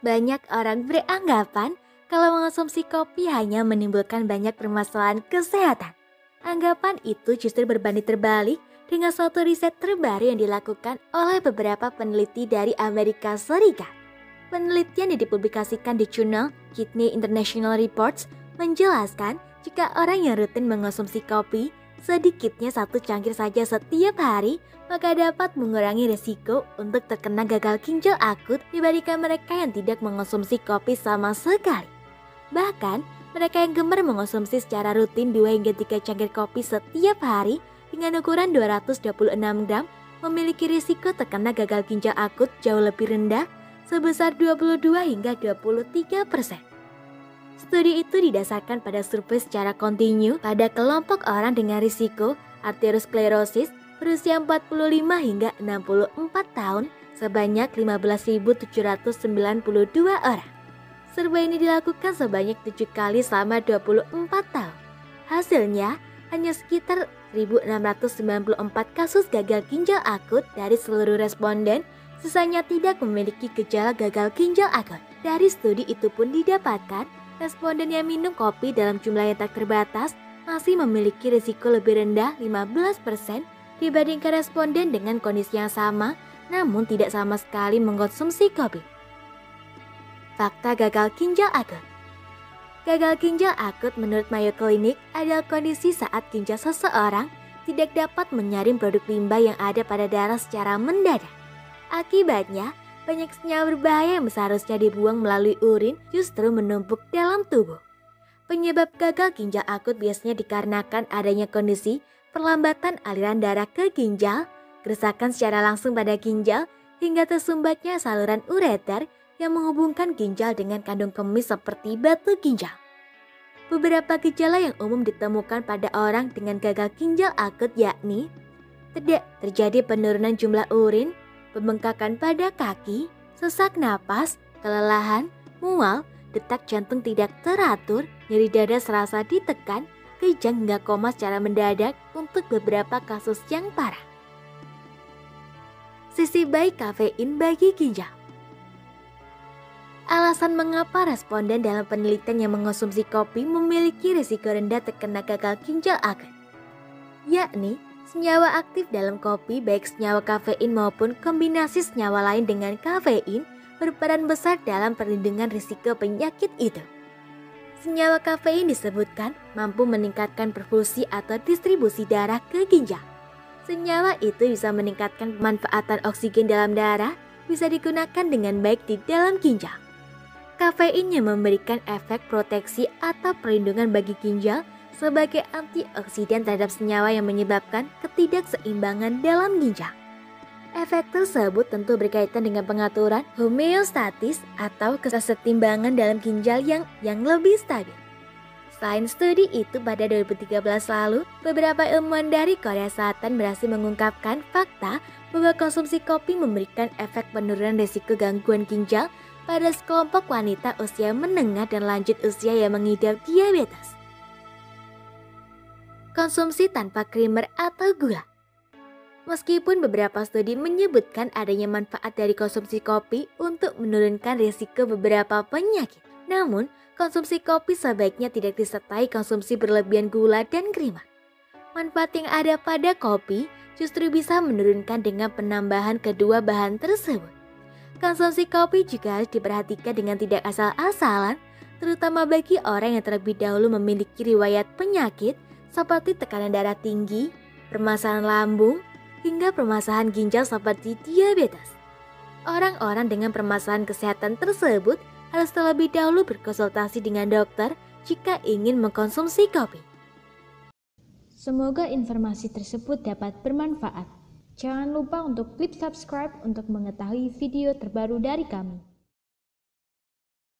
Banyak orang beranggapan kalau mengonsumsi kopi hanya menimbulkan banyak permasalahan kesehatan. Anggapan itu justru berbanding terbalik dengan suatu riset terbaru yang dilakukan oleh beberapa peneliti dari Amerika Serikat. Penelitian yang dipublikasikan di jurnal Kidney International Reports menjelaskan jika orang yang rutin mengonsumsi kopi sedikitnya 1 cangkir saja setiap hari, maka dapat mengurangi risiko untuk terkena gagal ginjal akut dibandingkan mereka yang tidak mengonsumsi kopi sama sekali. Bahkan, mereka yang gemar mengonsumsi secara rutin 2 hingga 3 cangkir kopi setiap hari dengan ukuran 226 gram memiliki risiko terkena gagal ginjal akut jauh lebih rendah sebesar 22 hingga 23%. Studi itu didasarkan pada survei secara kontinu pada kelompok orang dengan risiko arteriosklerosis berusia 45 hingga 64 tahun sebanyak 15.792 orang. Survei ini dilakukan sebanyak 7 kali selama 24 tahun. Hasilnya, hanya sekitar 1.694 kasus gagal ginjal akut dari seluruh responden, sisanya tidak memiliki gejala gagal ginjal akut. Dari studi itu pun didapatkan, responden yang minum kopi dalam jumlah yang tak terbatas masih memiliki risiko lebih rendah 15% dibandingkan responden dengan kondisi yang sama namun tidak sama sekali mengkonsumsi kopi. Fakta gagal ginjal akut. Gagal ginjal akut menurut Mayo Clinic adalah kondisi saat ginjal seseorang tidak dapat menyaring produk limbah yang ada pada darah secara mendadak. Akibatnya, banyak senyawa berbahaya yang seharusnya dibuang melalui urin justru menumpuk dalam tubuh. Penyebab gagal ginjal akut biasanya dikarenakan adanya kondisi perlambatan aliran darah ke ginjal, kerusakan secara langsung pada ginjal, hingga tersumbatnya saluran ureter yang menghubungkan ginjal dengan kandung kemih seperti batu ginjal. Beberapa gejala yang umum ditemukan pada orang dengan gagal ginjal akut yakni terjadi penurunan jumlah urin, pembengkakan pada kaki, sesak napas, kelelahan, mual, detak jantung tidak teratur, nyeri dada serasa ditekan, kejang hingga koma secara mendadak untuk beberapa kasus yang parah. Sisi baik kafein bagi ginjal. Alasan mengapa responden dalam penelitian yang mengonsumsi kopi memiliki risiko rendah terkena gagal ginjal akut, yakni senyawa aktif dalam kopi baik senyawa kafein maupun kombinasi senyawa lain dengan kafein berperan besar dalam perlindungan risiko penyakit itu. Senyawa kafein disebutkan mampu meningkatkan perfusi atau distribusi darah ke ginjal. Senyawa itu bisa meningkatkan pemanfaatan oksigen dalam darah, bisa digunakan dengan baik di dalam ginjal. Kafein yang memberikan efek proteksi atau perlindungan bagi ginjal sebagai antioksidan terhadap senyawa yang menyebabkan ketidakseimbangan dalam ginjal. Efek tersebut tentu berkaitan dengan pengaturan homeostatis atau kesetimbangan dalam ginjal yang lebih stabil. Selain studi itu, pada 2013 lalu, beberapa ilmuwan dari Korea Selatan berhasil mengungkapkan fakta bahwa konsumsi kopi memberikan efek penurunan risiko gangguan ginjal pada sekelompok wanita usia menengah dan lanjut usia yang mengidap diabetes. Konsumsi tanpa krimer atau gula. Meskipun beberapa studi menyebutkan adanya manfaat dari konsumsi kopi untuk menurunkan risiko beberapa penyakit, namun konsumsi kopi sebaiknya tidak disertai konsumsi berlebihan gula dan krimer. Manfaat yang ada pada kopi justru bisa menurunkan dengan penambahan kedua bahan tersebut. Konsumsi kopi juga harus diperhatikan dengan tidak asal-asalan, terutama bagi orang yang terlebih dahulu memiliki riwayat penyakit seperti tekanan darah tinggi, permasalahan lambung, hingga permasalahan ginjal seperti diabetes. Orang-orang dengan permasalahan kesehatan tersebut harus terlebih dahulu berkonsultasi dengan dokter jika ingin mengkonsumsi kopi. Semoga informasi tersebut dapat bermanfaat. Jangan lupa untuk klik subscribe untuk mengetahui video terbaru dari kami.